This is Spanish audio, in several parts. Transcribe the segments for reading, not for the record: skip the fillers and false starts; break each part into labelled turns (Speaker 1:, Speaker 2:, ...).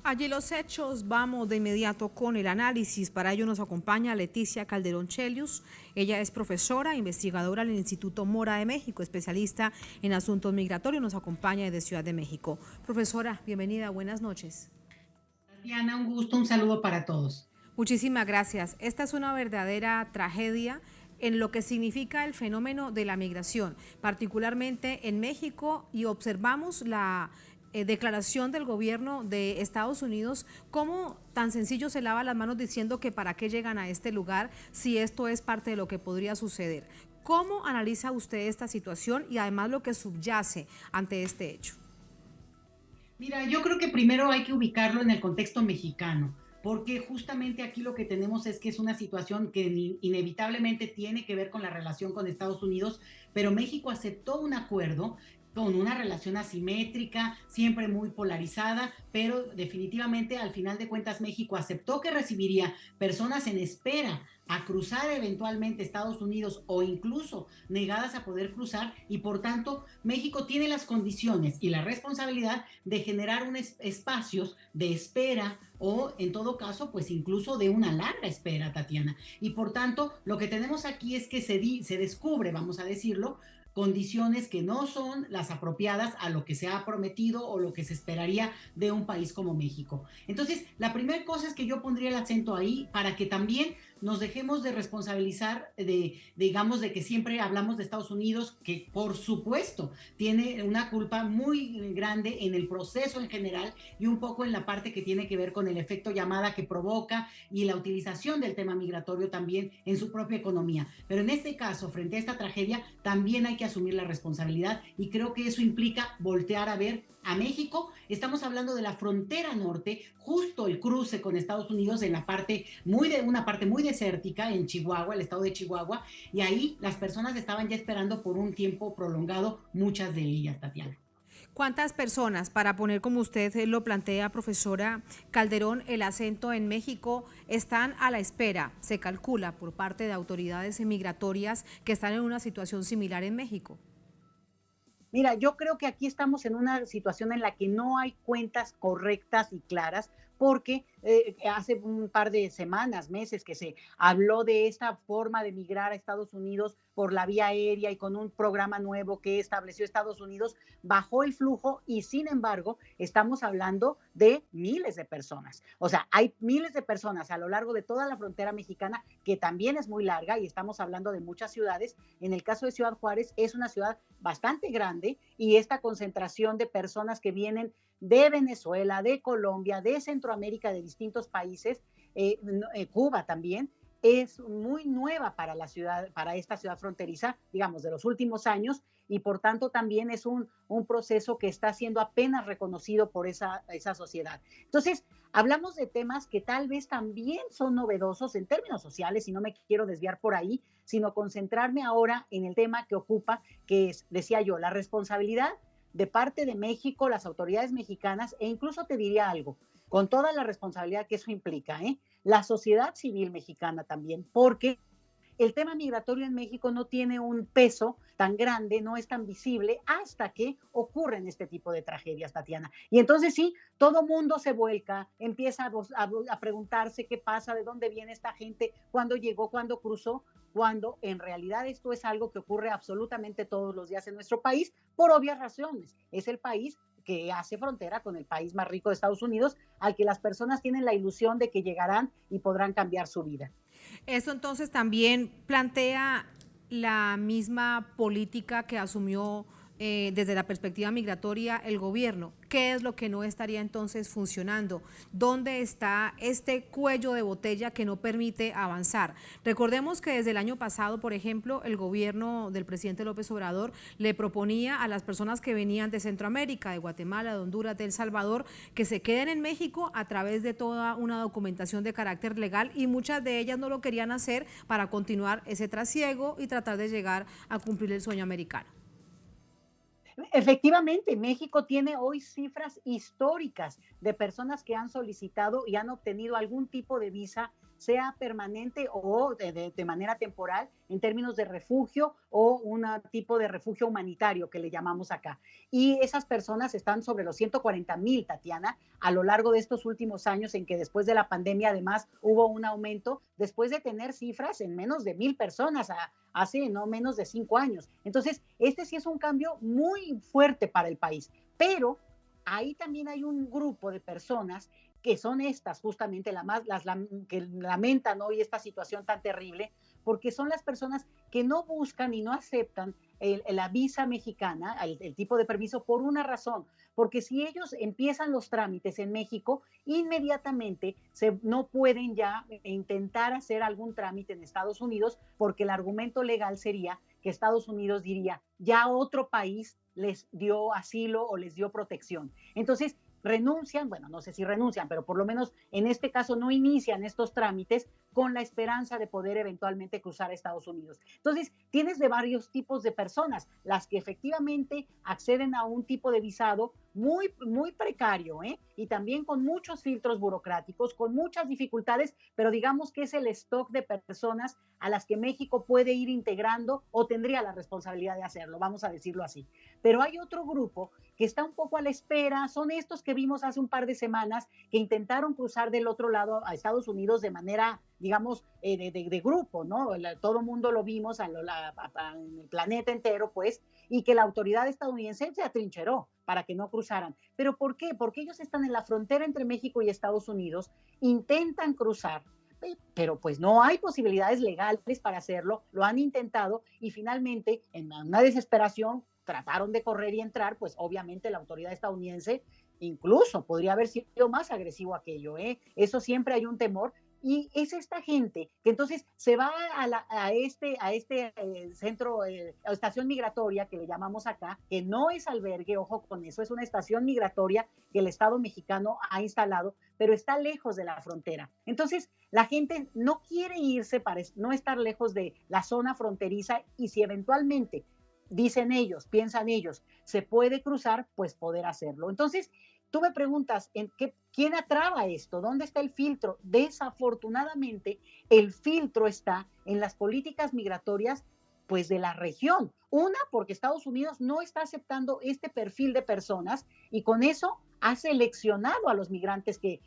Speaker 1: Allí los hechos, vamos de inmediato con el análisis. Para ello nos acompaña Leticia Calderón Chelius. Ella es profesora, investigadora en el Instituto Mora de México, especialista en asuntos migratorios. Nos acompaña desde Ciudad de México. Profesora, bienvenida, buenas noches.
Speaker 2: Diana, un gusto, un saludo para todos.
Speaker 1: Muchísimas gracias. Esta es una verdadera tragedia en lo que significa el fenómeno de la migración, particularmente en México, y observamos la declaración del gobierno de Estados Unidos, cómo tan sencillo se lava las manos diciendo que para qué llegan a este lugar si esto es parte de lo que podría suceder. ¿Cómo analiza usted esta situación y además lo que subyace ante este hecho?
Speaker 2: Mira, yo creo que primero hay que ubicarlo en el contexto mexicano, porque justamente aquí lo que tenemos es que es una situación que inevitablemente tiene que ver con la relación con Estados Unidos, pero México aceptó un acuerdo con una relación asimétrica, siempre muy polarizada, pero definitivamente al final de cuentas México aceptó que recibiría personas en espera a cruzar eventualmente Estados Unidos o incluso negadas a poder cruzar, y por tanto México tiene las condiciones y la responsabilidad de generar espacios de espera o en todo caso pues incluso de una larga espera, Tatiana. Y por tanto lo que tenemos aquí es que se descubre, vamos a decirlo, condiciones que no son las apropiadas a lo que se ha prometido o lo que se esperaría de un país como México. Entonces, la primera cosa es que yo pondría el acento ahí para que también nos dejemos de responsabilizar digamos, de que siempre hablamos de Estados Unidos, que por supuesto tiene una culpa muy grande en el proceso en general y un poco en la parte que tiene que ver con el efecto llamada que provoca y la utilización del tema migratorio también en su propia economía. Pero en este caso, frente a esta tragedia, también hay que asumir la responsabilidad y creo que eso implica voltear a ver a México. Estamos hablando de la frontera norte, justo el cruce con Estados Unidos en una parte muy desértica en Chihuahua, el estado de Chihuahua, y ahí las personas estaban ya esperando por un tiempo prolongado, muchas de ellas, Tatiana.
Speaker 1: ¿Cuántas personas, para poner como usted lo plantea, profesora Calderón, el acento en México, están a la espera, se calcula, por parte de autoridades migratorias que están en una situación similar en México?
Speaker 3: Mira, yo creo que aquí estamos en una situación en la que no hay cuentas correctas y claras, porque hace un par de semanas, meses, que se habló de esta forma de migrar a Estados Unidos por la vía aérea y con un programa nuevo que estableció Estados Unidos, bajó el flujo y sin embargo estamos hablando de miles de personas. O sea, hay miles de personas a lo largo de toda la frontera mexicana, que también es muy larga y estamos hablando de muchas ciudades. En el caso de Ciudad Juárez es una ciudad bastante grande y esta concentración de personas que vienen de Venezuela, de Colombia, de Centroamérica, de distintos países, Cuba también, es muy nueva para la ciudad, para esta ciudad fronteriza, digamos, de los últimos años, y por tanto también es un proceso que está siendo apenas reconocido por esa sociedad. Entonces, hablamos de temas que tal vez también son novedosos en términos sociales, y no me quiero desviar por ahí, sino concentrarme ahora en el tema que ocupa, que es, decía yo, la responsabilidad de parte de México, las autoridades mexicanas, e incluso te diría algo, con toda la responsabilidad que eso implica, la sociedad civil mexicana también, porque el tema migratorio en México no tiene un peso tan grande, no es tan visible hasta que ocurren este tipo de tragedias, Tatiana. Y entonces sí, todo mundo se vuelca, empieza a preguntarse qué pasa, de dónde viene esta gente, cuándo llegó, cuándo cruzó, cuando en realidad esto es algo que ocurre absolutamente todos los días en nuestro país por obvias razones. Es el país que hace frontera con el país más rico de Estados Unidos, al que las personas tienen la ilusión de que llegarán y podrán cambiar su vida.
Speaker 1: Esto entonces también plantea la misma política que asumió desde la perspectiva migratoria el gobierno. ¿Qué es lo que no estaría entonces funcionando? ¿Dónde está este cuello de botella que no permite avanzar? Recordemos que desde el año pasado, por ejemplo, el gobierno del presidente López Obrador le proponía a las personas que venían de Centroamérica, de Guatemala, de Honduras, de El Salvador, que se queden en México a través de toda una documentación de carácter legal, y muchas de ellas no lo querían hacer para continuar ese trasiego y tratar de llegar a cumplir el sueño americano.
Speaker 3: Efectivamente, México tiene hoy cifras históricas de personas que han solicitado y han obtenido algún tipo de visa sea permanente o de manera temporal en términos de refugio o un tipo de refugio humanitario que le llamamos acá. Y esas personas están sobre los 140,000, Tatiana, a lo largo de estos últimos años en que después de la pandemia además hubo un aumento, después de tener cifras en menos de 1,000 personas hace no menos de 5 años. Entonces, este sí es un cambio muy fuerte para el país, pero ahí también hay un grupo de personas que son estas justamente que lamentan hoy esta situación tan terrible, porque son las personas que no buscan y no aceptan la visa mexicana, el tipo de permiso, por una razón, porque si ellos empiezan los trámites en México, inmediatamente no pueden ya intentar hacer algún trámite en Estados Unidos, porque el argumento legal sería que Estados Unidos diría, ya otro país les dio asilo o les dio protección. Entonces, renuncian, bueno, no sé si renuncian, pero por lo menos en este caso no inician estos trámites con la esperanza de poder eventualmente cruzar a Estados Unidos. Entonces, tienes de varios tipos de personas, las que efectivamente acceden a un tipo de visado muy, muy precario, y también con muchos filtros burocráticos, con muchas dificultades, pero digamos que es el stock de personas a las que México puede ir integrando o tendría la responsabilidad de hacerlo, vamos a decirlo así. Pero hay otro grupo que está un poco a la espera, son estos que vimos hace un par de semanas que intentaron cruzar del otro lado a Estados Unidos de manera, digamos, de grupo, ¿no? Todo el mundo lo vimos en el planeta entero, pues, y que la autoridad estadounidense se atrincheró para que no cruzaran. ¿Pero por qué? Porque ellos están en la frontera entre México y Estados Unidos, intentan cruzar, pero pues no hay posibilidades legales para hacerlo, lo han intentado y finalmente, en una desesperación, trataron de correr y entrar, pues obviamente la autoridad estadounidense incluso podría haber sido más agresivo aquello, Eso siempre hay un temor. Y es esta gente que entonces se va a este centro, estación migratoria que le llamamos acá, que no es albergue, ojo con eso, es una estación migratoria que el Estado mexicano ha instalado, pero está lejos de la frontera. Entonces, la gente no quiere irse para no estar lejos de la zona fronteriza y si eventualmente, dicen ellos, piensan ellos, se puede cruzar, pues poder hacerlo. Entonces, tú me preguntas, ¿quién atraba esto? ¿Dónde está el filtro? Desafortunadamente, el filtro está en las políticas migratorias, pues, de la región. Una, porque Estados Unidos no está aceptando este perfil de personas y con eso ha seleccionado a los migrantes que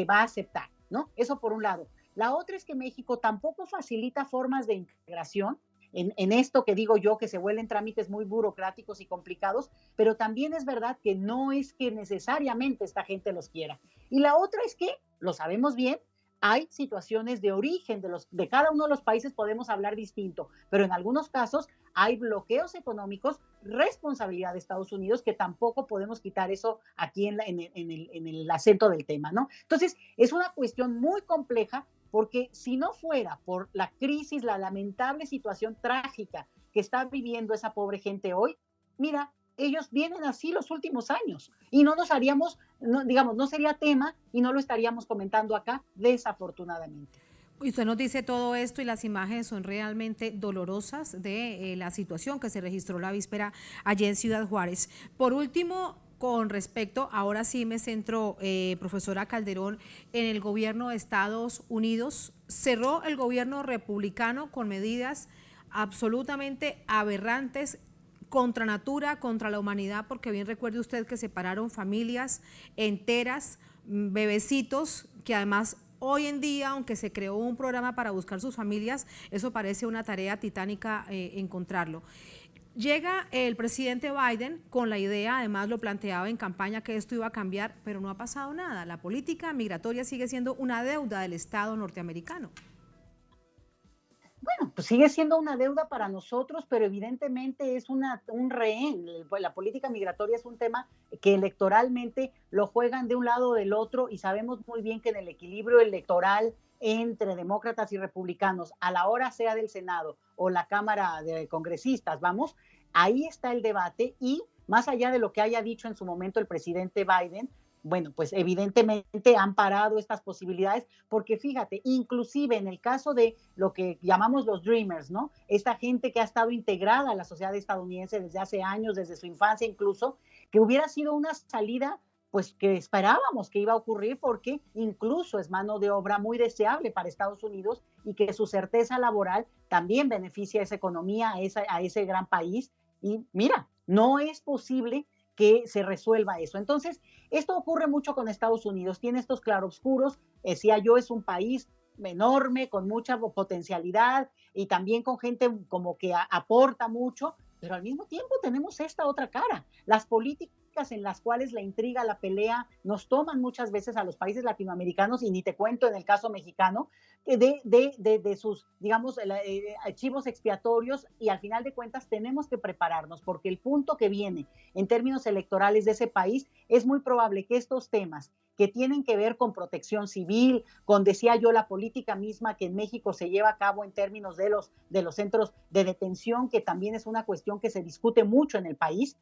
Speaker 3: va a aceptar, ¿no? Eso por un lado. La otra es que México tampoco facilita formas de integración, en esto que digo yo, que se vuelven trámites muy burocráticos y complicados, pero también es verdad que no es que necesariamente esta gente los quiera. Y la otra es que, lo sabemos bien, hay situaciones de origen de cada uno de los países, podemos hablar distinto, pero en algunos casos hay bloqueos económicos, responsabilidad de Estados Unidos, que tampoco podemos quitar eso aquí en el acento del tema, ¿no? Entonces, es una cuestión muy compleja, porque si no fuera por la crisis, la lamentable situación trágica que está viviendo esa pobre gente hoy, mira, ellos vienen así los últimos años y no nos haríamos, no sería tema y no lo estaríamos comentando acá, desafortunadamente.
Speaker 1: Y usted nos dice todo esto y las imágenes son realmente dolorosas de la situación que se registró la víspera allí en Ciudad Juárez. Por último, con respecto, ahora sí me centro, profesora Calderón, en el gobierno de Estados Unidos. Cerró el gobierno republicano con medidas absolutamente aberrantes, contra natura, contra la humanidad, porque bien recuerde usted que separaron familias enteras, bebecitos, que además hoy en día, aunque se creó un programa para buscar sus familias, eso parece una tarea titánica encontrarlo. Llega el presidente Biden con la idea, además lo planteaba en campaña, que esto iba a cambiar, pero no ha pasado nada. La política migratoria sigue siendo una deuda del Estado norteamericano.
Speaker 3: Bueno, pues sigue siendo una deuda para nosotros, pero evidentemente es un rehén. La política migratoria es un tema que electoralmente lo juegan de un lado o del otro y sabemos muy bien que en el equilibrio electoral entre demócratas y republicanos, a la hora sea del Senado o la Cámara de Congresistas, vamos, ahí está el debate y más allá de lo que haya dicho en su momento el presidente Biden, bueno, pues evidentemente han parado estas posibilidades, porque fíjate, inclusive en el caso de lo que llamamos los Dreamers, ¿no? Esta gente que ha estado integrada a la sociedad estadounidense desde hace años, desde su infancia incluso, que hubiera sido una salida pues que esperábamos que iba a ocurrir, porque incluso es mano de obra muy deseable para Estados Unidos y que su certeza laboral también beneficia a esa economía, a ese gran país. Y mira, no es posible que se resuelva eso. Entonces, esto ocurre mucho con Estados Unidos, tiene estos claroscuros, decía yo, es un país enorme, con mucha potencialidad y también con gente como que aporta mucho, pero al mismo tiempo tenemos esta otra cara, las políticas en las cuales la intriga, la pelea, nos toman muchas veces a los países latinoamericanos, y ni te cuento en el caso mexicano, de sus, digamos, archivos expiatorios, y al final de cuentas tenemos que prepararnos, porque el punto que viene en términos electorales de ese país es muy probable que estos temas que tienen que ver con protección civil, con, decía yo, la política misma que en México se lleva a cabo en términos de los centros de detención, que también es una cuestión que se discute mucho en el país,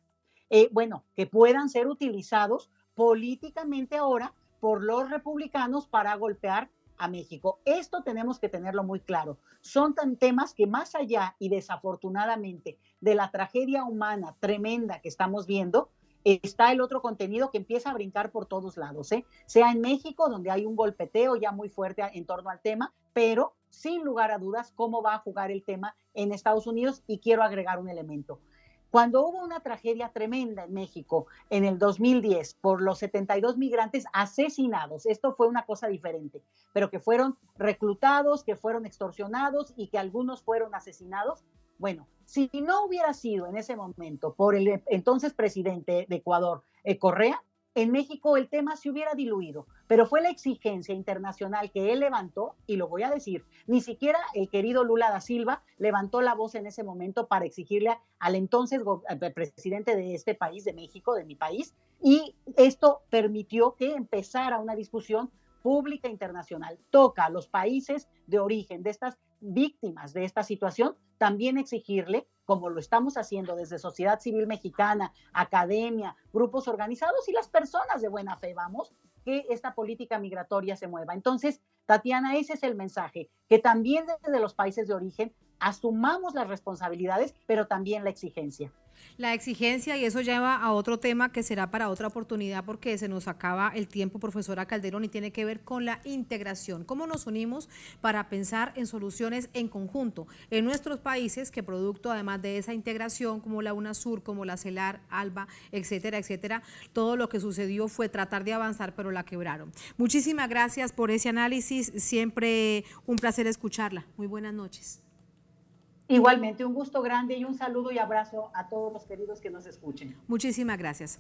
Speaker 3: bueno, que puedan ser utilizados políticamente ahora por los republicanos para golpear a México. Esto tenemos que tenerlo muy claro. Son tan temas que, más allá y desafortunadamente de la tragedia humana tremenda que estamos viendo, está el otro contenido que empieza a brincar por todos lados, sea en México, donde hay un golpeteo ya muy fuerte en torno al tema, pero sin lugar a dudas cómo va a jugar el tema en Estados Unidos. Y quiero agregar un elemento. Cuando hubo una tragedia tremenda en México en el 2010 por los 72 migrantes asesinados, esto fue una cosa diferente, pero que fueron reclutados, que fueron extorsionados y que algunos fueron asesinados. Bueno, si no hubiera sido en ese momento por el entonces presidente de Ecuador, Correa, en México el tema se hubiera diluido, pero fue la exigencia internacional que él levantó, y lo voy a decir, ni siquiera el querido Lula da Silva levantó la voz en ese momento para exigirle al entonces presidente de este país, de México, de mi país, y esto permitió que empezara una discusión pública internacional. Toca a los países de origen de estas víctimas de esta situación también exigirle, como lo estamos haciendo desde sociedad civil mexicana, academia, grupos organizados y las personas de buena fe, vamos, que esta política migratoria se mueva. Entonces, Tatiana, ese es el mensaje, que también desde los países de origen asumamos las responsabilidades, pero también la exigencia.
Speaker 1: La exigencia, y eso lleva a otro tema que será para otra oportunidad, porque se nos acaba el tiempo, profesora Calderón, y tiene que ver con la integración. ¿Cómo nos unimos para pensar en soluciones en conjunto en nuestros países, que producto además de esa integración, como la UNASUR, como la CELAR, ALBA, etcétera, etcétera, todo lo que sucedió fue tratar de avanzar, pero la quebraron? Muchísimas gracias por ese análisis, siempre un placer escucharla. Muy buenas noches.
Speaker 3: Igualmente, un gusto grande y un saludo y abrazo a todos los queridos que nos escuchen.
Speaker 1: Muchísimas gracias.